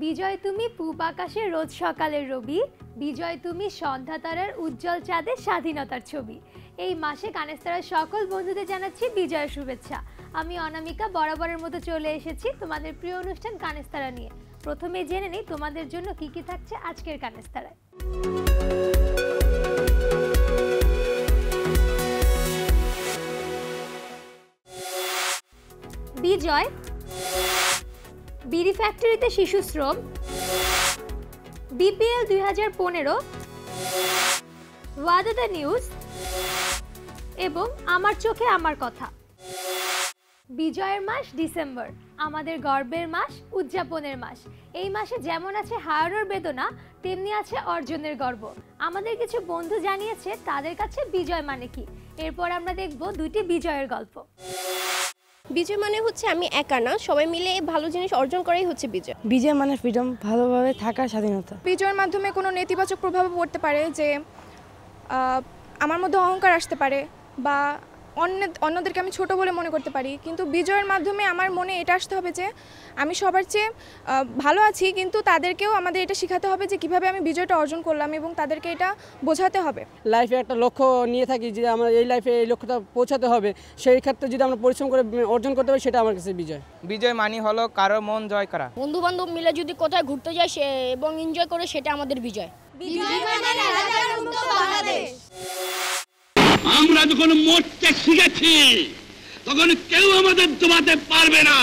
বিজয় তুমি পূব আকাশে রোজ সকালের রবি, বিজয় তুমি সন্ধ্যা তারার উজ্জ্বল চাঁদে স্বাধীনতার ছবি। এই মাসে কানেস্তারার সকল বন্ধুদের জানাচ্ছি বিজয়ের শুভেচ্ছা। আমি অনামিকা বরাবরের মতো চলে এসেছি তোমাদের প্রিয় অনুষ্ঠান কানেস্তারা নিয়ে। প্রথমে জেনে নিই তোমাদের জন্য কি কি থাকছে আজকের কানেস্তারায়। বিজয়, বিড়ি ফ্যাক্টরিতে শিশু শ্রম, বিপিএল 2015, ওয়াদা দ্য নিউজ এবং আমার চোখে আমার কথা। বিজয়ের মাস ডিসেম্বর, আমাদের গর্বের মাস, উদযাপনের মাস। এই মাসে যেমন আছে হারানোর বেদনা, তেমনি আছে অর্জনের গর্ব। আমাদের কিছু বন্ধু জানিয়েছে তাদের কাছে বিজয় মানে কি। এরপর আমরা দেখব দুইটি বিজয়ের গল্প। বিজয় মানে হচ্ছে আমি একা না, সবাই মিলে ভালো জিনিস অর্জন করাই হচ্ছে বিজয়। বিজয় মানে ফ্রিডম, ভালোভাবে থাকার স্বাধীনতা। বিজয়ের মাধ্যমে কোনো নেতিবাচক প্রভাব পড়তে পারে, যে আমার মধ্যে অহংকার আসতে পারে বা অন্যদেরকে আমি ছোট বলে মনে করতে পারি। কিন্তু বিজয়ের মাধ্যমে আমার মনে এটা আসতে হবে যে আমি সবার চেয়ে ভালো আছি, কিন্তু তাদেরকেও আমাদের এটা শেখাতে হবে যে কিভাবে আমি বিজয়টা অর্জন করলাম এবং তাদেরকে এটা বোঝাতে হবে। লাইফে একটা লক্ষ্য নিয়ে থাকি যে আমার এই লাইফে এই লক্ষ্যটা পৌঁছাতে হবে, সেই ক্ষেত্রে যদি আমরা পরিশ্রম করে অর্জন করতে পারি সেটা আমার কাছে বিজয়। বিজয় মানে হলো কারো মন জয় করা। বন্ধু বান্ধব মিলে যদি কোথায় ঘুরতে যায় এবং এনজয় করে, সেটা আমাদের বিজয়। বিজয় মানে রাজাকার মুক্ত বাংলাদেশ। আমরা যখন মরতে শিখেছি তখন কেউ আমাদের দমাতে পারবে না।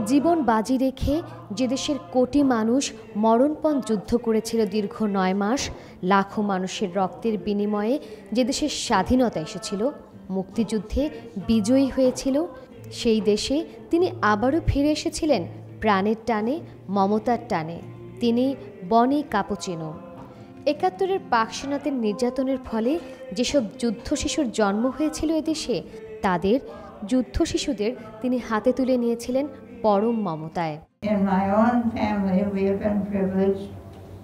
জীবন বাজি রেখে যে দেশের কোটি মানুষ মরণপণ যুদ্ধ করেছিল দীর্ঘ 9 মাস, লাখো মানুষের রক্তের বিনিময়ে যে দেশের স্বাধীনতা এসেছিল, মুক্তিযুদ্ধে বিজয়ী হয়েছিল, সেই দেশে তিনি আবারও ফিরে এসেছিলেন প্রাণের টানে, মমতার টানে। তিনি বনি কাপুচিনো। 71-এর পাক সেনাদের নির্যাতনের ফলে যেসব যুদ্ধ শিশুর জন্ম হয়েছিল এদেশে, তাদের যুদ্ধ শিশুদের তিনি হাতে তুলে নিয়েছিলেন পরম মমতায়। In my own family, we have been privileged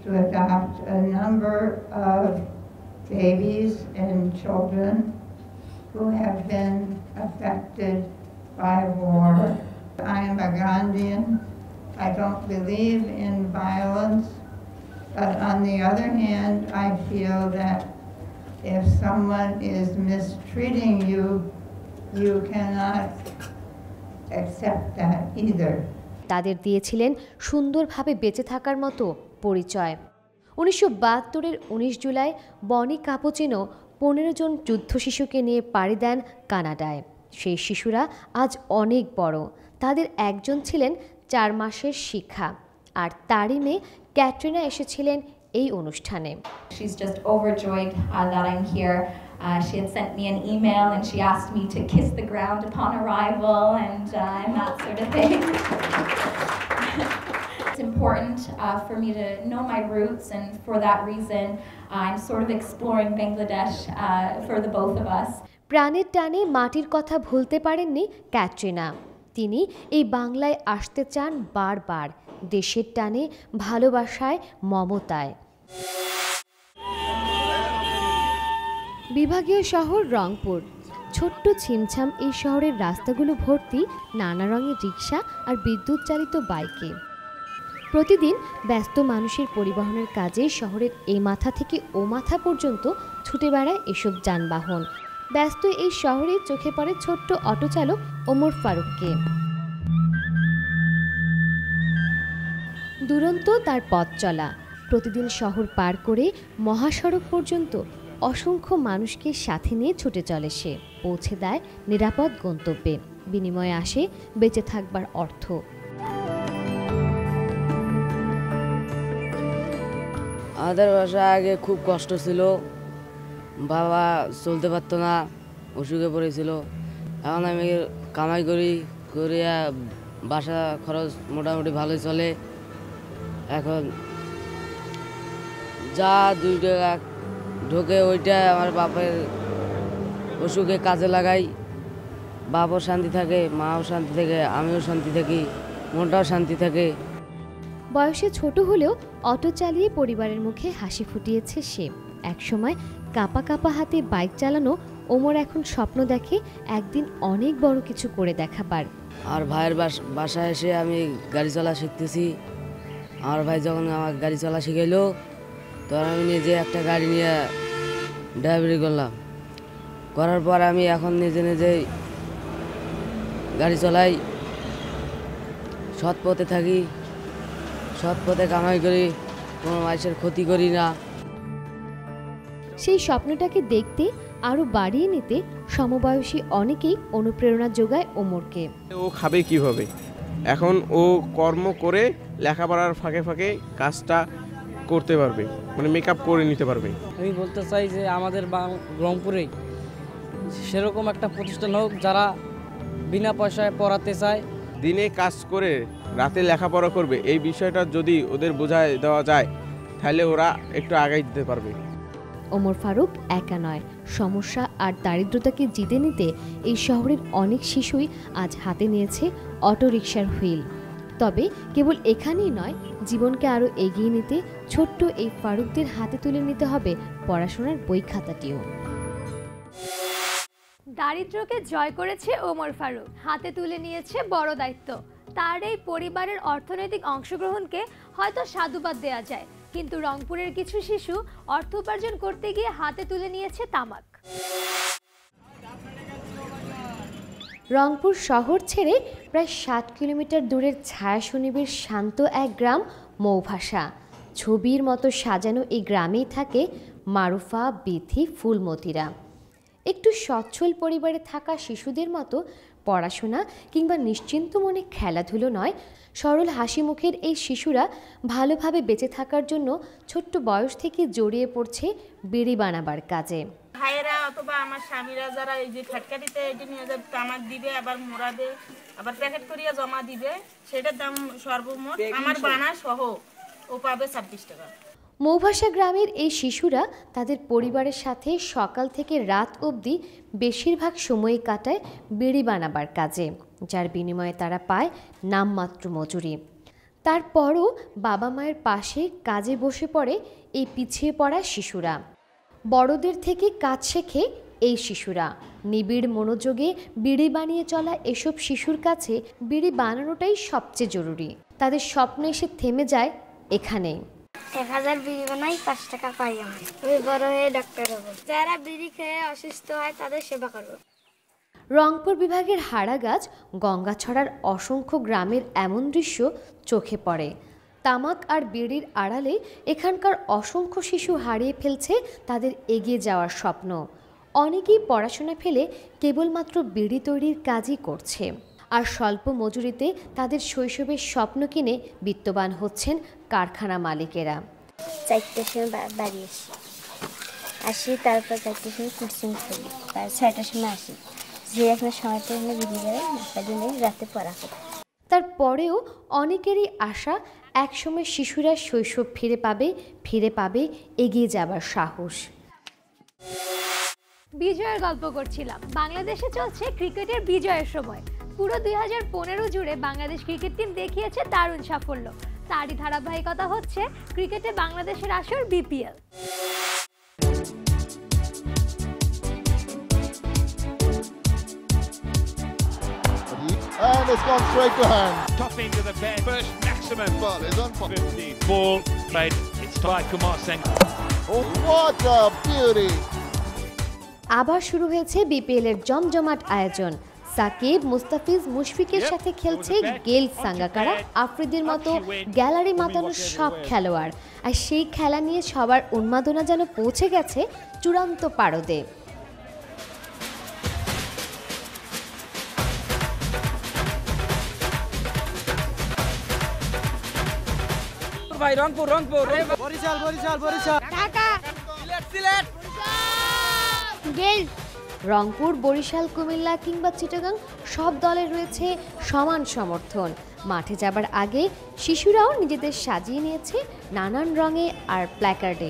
to adopt a number of babies and children who have been affected by war. I am a Gandhian. I don't believe in violence, but on the other hand, I feel that if someone is mistreating you, you cannot accept that either. তাদের দিয়েছিলেন সুন্দরভাবে বেঁচে থাকার মতো পরিচয়। 1972-এর 19 জুলাই বনি cappuccino 15 জন যুদ্ধ শিশুকে নিয়ে পাড়ি দেন কানাডায়। সেই শিশুরা আজ অনেক বড়। তাদের একজন ছিলেন 4 মাসের শিখা, আর তারই মেয়ে ক্যাটরিনা এসেছিলেন এই অনুষ্ঠানে। She's just overjoyed that I'm here. She had sent me an email and she asked me to kiss the ground upon arrival and that sort of thing. It's important for me to know my roots, and for that reason I'm sort of exploring Bangladesh for the both of us. প্রাণের টানে মাটির কথা ভুলতে পারেননি ক্যাটরিনা। তিনি এই বাংলায় আসতে চান বারবার, দেশের টানে, ভালোবাসায়, মমতায়। বিভাগীয় শহর রংপুর। ছোট্ট ছিমছাম এই শহরের রাস্তাগুলো ভর্তি নানা রঙের রিক্সা আর বিদ্যুৎ চালিত বাইকে। প্রতিদিন ব্যস্ত মানুষের পরিবহনের কাজে শহরের এই মাথা থেকে ও মাথা পর্যন্ত ছুটে বেড়ায় এসব যানবাহন। ব্যস্ত এই শহরে চোখে পড়ে ছোট্ট অটো চালক ওমর ফারুককে। দুরন্ত তার পথ চলা, প্রতিদিন শহর পার করে মহাসড়ক পর্যন্ত অসংখ্য মানুষকে সাথে নিয়ে ছুটে চলে সে, পৌঁছে দেয় নিরাপদ গন্তব্যে। বিনিময়ে আসে বেঁচে থাকবার অর্থ। আমাদের বাসায় আগে খুব কষ্ট ছিল, বাবা চলতে পারতো না, অসুখে পড়েছিল। এখন আমি কামাই করি বাসা খরচ মোটামুটি ভালোই চলে। এখন যা 2 টাকা ঢোকে ওইটা আমার বাপের অসুখে কাজে লাগাই। বাবাও শান্তি থাকে, মাও শান্তি থাকে, আমিও শান্তি থাকি, মনটাও শান্তি থাকে। বয়সে ছোট হলেও অটো চালিয়ে পরিবারের মুখে হাসি ফুটিয়েছে সে। একসময় কাঁপা কাঁপা হাতে বাইক চালানো ওমর এখন স্বপ্ন দেখে একদিন অনেক বড় কিছু করে দেখাবার। আর ভাইয়ের বাসায় এসে আমি গাড়ি চলা শিখতেছি। আমার ভাই যখন আমার গাড়ি চলা শিখাইলো তখন আমি নিজে একটা গাড়ি নিয়ে ড্রাইভারি করলাম। করার পর আমি এখন নিজেই গাড়ি চলাই, সৎ পথে থাকি, সৎ পথে কামাই করি, কোনো মানুষের ক্ষতি করি না। সেই স্বপ্নটাকে দেখতে আরও বাড়িয়ে নিতে সমবয়সী অনেকেই অনুপ্রেরণা যোগায় ওমরকে। ও খাবে কিভাবে? এখন ও কর্ম করে লেখাপড়ার ফাঁকে ফাঁকে কাজটা করতে পারবে, মানে মেকআপ করে নিতে পারবে। আমি বলতে চাই যে আমাদের রংপুরে সেরকম একটা প্রতিষ্ঠান হোক যারা বিনা পয়সায় পড়াতে চায়। দিনে কাজ করে রাতে লেখাপড়া করবে, এই বিষয়টা যদি ওদের বোঝায় দেওয়া যায় তাহলে ওরা একটু আগাই দিতে পারবে। ওমর ফারুক একা নয়, সমস্যা আর দারিদ্রতাকে জিতে নিতে এই শহরের অনেক শিশুই আজ হাতে নিয়েছে অটোরিকশার হুইল। তবে কেবল এখানেই নয়, জীবনকে আরও এগিয়ে নিতে ছোট্ট এই ফারুকদের হাতে তুলে নিতে হবে পড়াশোনার বই খাতাটিও। দারিদ্র্যকে জয় করেছে ওমর ফারুক, হাতে তুলে নিয়েছে বড় দায়িত্ব। তার এই পরিবারের অর্থনৈতিক অংশগ্রহণকে হয়তো সাধুবাদ দেওয়া যায়, কিন্তু রংপুরের কিছু শিশু অর্থ উপার্জন করতে গিয়ে হাতে তুলে নিয়েছে তামাক। রংপুর শহর ছেড়ে প্রায় 7 কিলোমিটার দূরের ছায়াশনিবির শান্ত এক গ্রাম মৌভাষা। ছবির মতো সাজানো এই গ্রামেই থাকে মারুফা, বিথি, ফুলমতিরা। একটু সচ্ছল পরিবারে থাকা শিশুদের মতো পড়াশোনা কিংবা নিশ্চিন্ত মনে খেলাধুলো নয়, সরল হাসি মুখের এই শিশুরা ভালোভাবে বেঁচে থাকার জন্য ছোট্ট বয়স থেকে জড়িয়ে পড়ছে বিড়ি বানাবার কাজে। ভাইয়েরা অথবা আমার স্বামীরা যারা এই যে ফ্যাক্টরিতে এটি নিয়ে যাবে, তামাক দিবে, আবার মোড়াবে, আবার প্যাকেট করিয়া জমা দিবে, সেটার দাম সর্বমোট আমার বানা সহ ও পাবে 26 টাকা। মৌভাষা গ্রামের এই শিশুরা তাদের পরিবারের সাথে সকাল থেকে রাত অবধি বেশিরভাগ সময় কাটায় বিড়ি বানাবার কাজে, যার বিনিময়ে তারা পায় নামমাত্র মজুরি। তারপরও বাবা মায়ের পাশে কাজে বসে পড়ে এই পিছিয়ে পড়া শিশুরা। বড়দের থেকে কাজ শেখে এই শিশুরা। নিবিড় মনোযোগে বিড়ি বানিয়ে চলা এসব শিশুর কাছে বিড়ি বানানোটাই সবচেয়ে জরুরি। তাদের স্বপ্ন এসে থেমে যায় এখানেই। 1000 বিড়ি বানাই, 5 টাকা পাই আমি বড় হয়ে ডাক্তার হব। যারা বিড়ি খেয়ে অসুস্থ হয় তাদের সেবা করব। রংপুর বিভাগের হাড়াগাছ, গঙ্গাছড়ার অসংখ্য গ্রামের এমন দৃশ্য চোখে পড়ে। তামাক আর বিড়ির আড়ালে এখানকার অসংখ্য শিশু হারিয়ে ফেলছে তাদের এগিয়ে যাওয়ার স্বপ্ন। অনেকেই পড়াশোনা ফেলে কেবলমাত্র বিড়ি তৈরির কাজই করছে, আর স্বল্প মজুরিতে তাদের শৈশবের স্বপ্ন কিনে বিত্তবান হচ্ছেন কারখানা মালিকেরা। 4টার সময় বাড়ি আসি, তারপর 4টার সময় কোচিং করি, 6টার সময় আসি। যে এখন সময়টা বিড়ি করে রাতে পড়া করে। তারপরেও অনেকেরই আশা একসময় শিশুরা শৈশব ফিরে পাবে এগিয়ে যাবার সাহস। বিজয়ের গল্প করছিলাম। বাংলাদেশে চলছে ক্রিকেটের বিজয়ের সময়। পুরো 2015 জুড়ে বাংলাদেশ ক্রিকেট টিম দেখিয়েছে দারুণ সাফল্য। তারই ধারাবাহিকতা হচ্ছে ক্রিকেটে বাংলাদেশের আসর BPL. And it's gone straight to hand. Top end of the bat. First maximum. Ball is on for 50. Ball played. It's by Kumar Singh. Oh, what a beauty. আবার শুরু হয়েছে বিপিএল এর জমজমাট আয়োজন। সাকিব, মুস্তাফিজ, মুশফিকের সাথে খেলছে গেল, সাঙ্গাকারা, আফ্রিদির মতো গ্যালারি মাতানো সব খেলোয়াড়। আর সেই খেলা নিয়ে সবার উন্মাদনা যেন পৌঁছে গেছে চূড়ান্ত পারদে। ভাই রংপুর বরিশাল ঢাকা সিলেট গেল রংপুর, বরিশাল, কুমিল্লা কিংবা চিটাগাং সব দলের রয়েছে সমান সমর্থন। মাঠে যাবার আগে শিশুরাও নিজেদের সাজিয়ে নিয়েছে নানান রঙে আর প্ল্যাকার্ডে।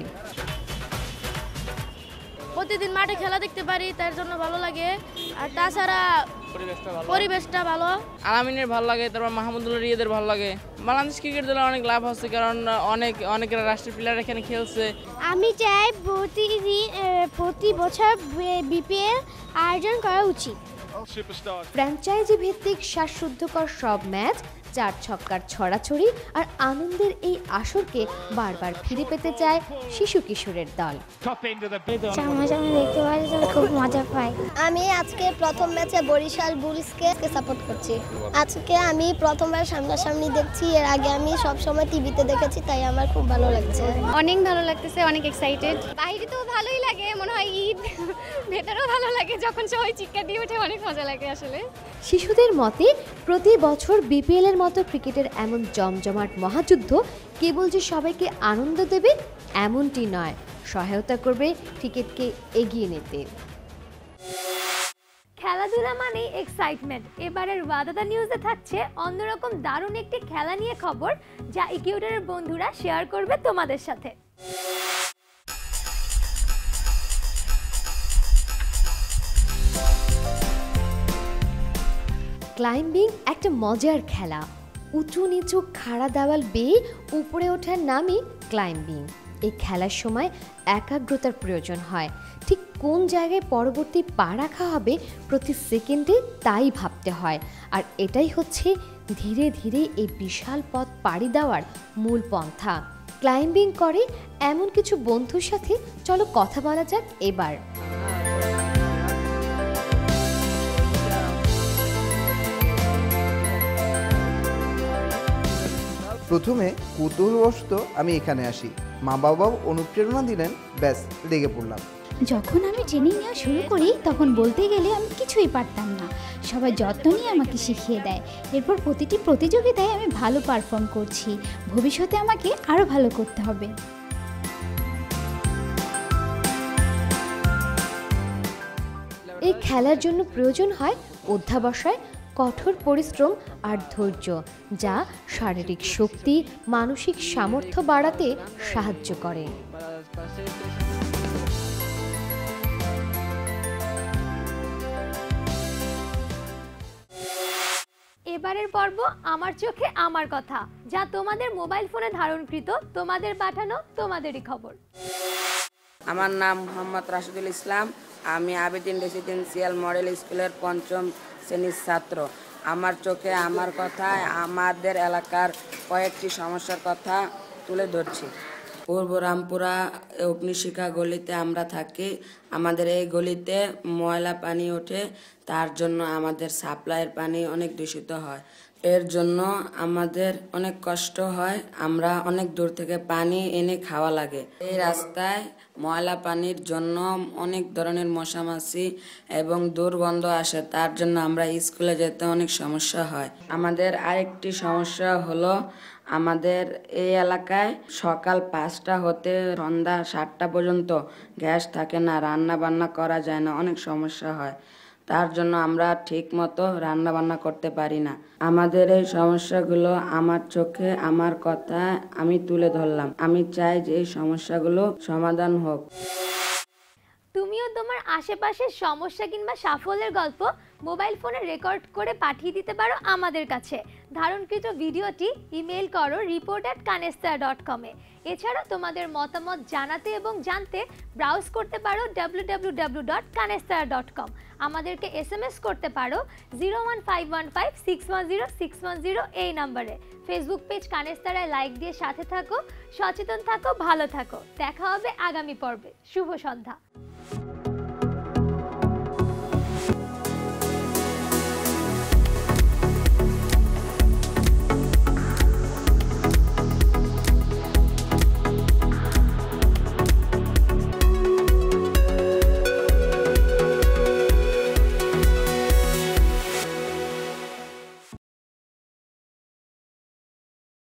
প্রতিদিন মাঠে খেলা দেখতে পারি, তার জন্য ভালো লাগে। আর তাছাড়া পরিবেশটা ভালো। আলামিনের ভালো লাগে, তারপর মাহমুদুল্লাহ রিয়াদের ভালো লাগে। বাংলাদেশ ক্রিকেট দলের অনেক লাভ হচ্ছে, কারণ অনেক রাষ্ট্রীয় প্লেয়ার এখানে খেলছে। আমি চাই প্রতি বছর বিপিএল আয়োজন করা উচিত। ফ্র্যাঞ্চাইজি ভিত্তিক শ্বাসরুদ্ধকর সব ম্যাচ, 4 ছক্কার ছড়াছড়ি আর আনন্দের এই আসরকে বারবার ফিরে পেতে চায় শিশু কিশোরের দল। সামনাসামনি দেখতে পাই খুব মজা পাই। আমি আজকে প্রথম ম্যাচে বরিশাল বুলসকে সাপোর্ট করছি। আজকে আমি প্রথমবার সামনাসামনি দেখছি, এর আগে আমি সবসময় টিভিতে দেখেছি, তাই আমার খুব ভালো লাগছে। অনেক ভালো লাগতেছে, অনেক এক্সাইটেড। বাইরে তো ভালোই লাগে, মনে হয় ঈদ, ভেতরেও ভালো লাগে যখন সবাই চিৎকার দিয়ে ওঠে, অনেক মজা লাগে আসলে। শিশুদের মতে প্রতি বছর বিপিএল এর মতো ক্রিকেটের এমন জমজমাট মহাযুদ্ধ কেবল যে সবাইকে আনন্দ দেবে এমনটি নয়, সহায়তা করবে ক্রিকেটকে এগিয়ে নিতে। খেলাধুলা মানে এক্সাইটমেন্ট। এবারের ওয়াদাদা নিউজে থাকছে অন্যরকম দারুণ একটি খেলা নিয়ে খবর, যা ইকুয়েটরের বন্ধুরা শেয়ার করবে তোমাদের সাথে। ক্লাইম্বিং একটা মজার খেলা। উঁচু নিচু খাড়া দেওয়াল বেয়ে উপরে ওঠার নামই ক্লাইম্বিং। এই খেলার সময় একাগ্রতার প্রয়োজন হয়। ঠিক কোন জায়গায় পরবর্তী পা রাখা হবে প্রতি সেকেন্ডে তাই ভাবতে হয়। আর এটাই হচ্ছে ধীরে ধীরে এই বিশাল পথ পাড়ি দেওয়ার মূল পন্থা। ক্লাইম্বিং করে এমন কিছু বন্ধুর সাথে চলো কথা বলা যাক এবার। প্রথমে কৌতূহলবশত আমি এখানে আসি, মা বাবাও অনুপ্রেরণা দিলেন, ব্যাস লেগে পড়লাম। যখন আমি ট্রেনিং নেওয়া শুরু করি তখন বলতে গেলে আমি কিছুই পারতাম না। সবাই যত্ন নিয়ে আমাকে শিখিয়ে দেয়। এরপর প্রতিটি প্রতিযোগিতায় আমি ভালো পারফর্ম করছি। ভবিষ্যতে আমাকে আরও ভালো করতে হবে। এই খেলার জন্য প্রয়োজন হয় অধ্যাবসায়, কঠোর পরিশ্রম আর ধৈর্য, যা শারীরিক শক্তি, মানসিক সামর্থ্য বাড়াতে সাহায্য করে। এবারের পর্ব আমার চোখে আমার কথা, যা তোমাদের মোবাইল ফোনে ধারণকৃত, তোমাদের পাঠানো তোমাদেরই খবর। আমার নাম মোহাম্মদ রাশিদুল ইসলাম। আমি আবেদিন রেসিডেন্সিয়াল মডেল স্কুলের ৫ম শ্রেণীর ছাত্র। আমার চোখে আমার কথায় আমাদের এলাকার কয়েকটি সমস্যার কথা তুলে ধরছি। পূর্ব রামপুরা অগ্নিশিখা গলিতে আমরা থাকি। আমাদের এই গলিতে ময়লা পানি ওঠে, তার জন্য আমাদের সাপ্লাইয়ের পানি অনেক দূষিত হয়। এর জন্য আমাদের অনেক কষ্ট হয়, আমরা অনেক দূর থেকে পানি এনে খাওয়া লাগে। এই রাস্তায় ময়লা পানির জন্য অনেক ধরনের মশা মাছি এবং দুর্গন্ধ আসে, তার জন্য আমরা স্কুলে যেতে অনেক সমস্যা হয়। আমাদের আরেকটি সমস্যা হলো আমাদের এই এলাকায় সকাল 5টা হতে সন্ধ্যা 7টা পর্যন্ত গ্যাস থাকে না, রান্না বান্না করা যায় না, অনেক সমস্যা হয়। তার জন্য আমরা ঠিক মতো রান্না বান্না করতে পারি না। আমাদের এই সমস্যাগুলো আমার চোখে আমার কথা আমি তুলে ধরলাম। আমি চাই যে এই সমস্যাগুলো সমাধান হোক। তুমিও তোমার আশেপাশের সমস্যা কিংবা সাফল্যের গল্প মোবাইল ফোনে রেকর্ড করে পাঠিয়ে দিতে পারো আমাদের কাছে। ধারণকৃত ভিডিওটি ইমেল করো report@kanestar.com এ। এছাড়া তোমাদের মতামত জানাতে এবং জানতে ব্রাউজ করতে পারো www.kanestar.com। আমাদেরকে SMS করতে পারো 01515610610 এই নম্বরে। ফেসবুক পেজ কানেস্তারায় লাইক দিয়ে সাথে থাকো, সচেতন থাকো, ভালো থাকো। দেখা হবে আগামী পর্বে। শুভ সন্ধ্যা।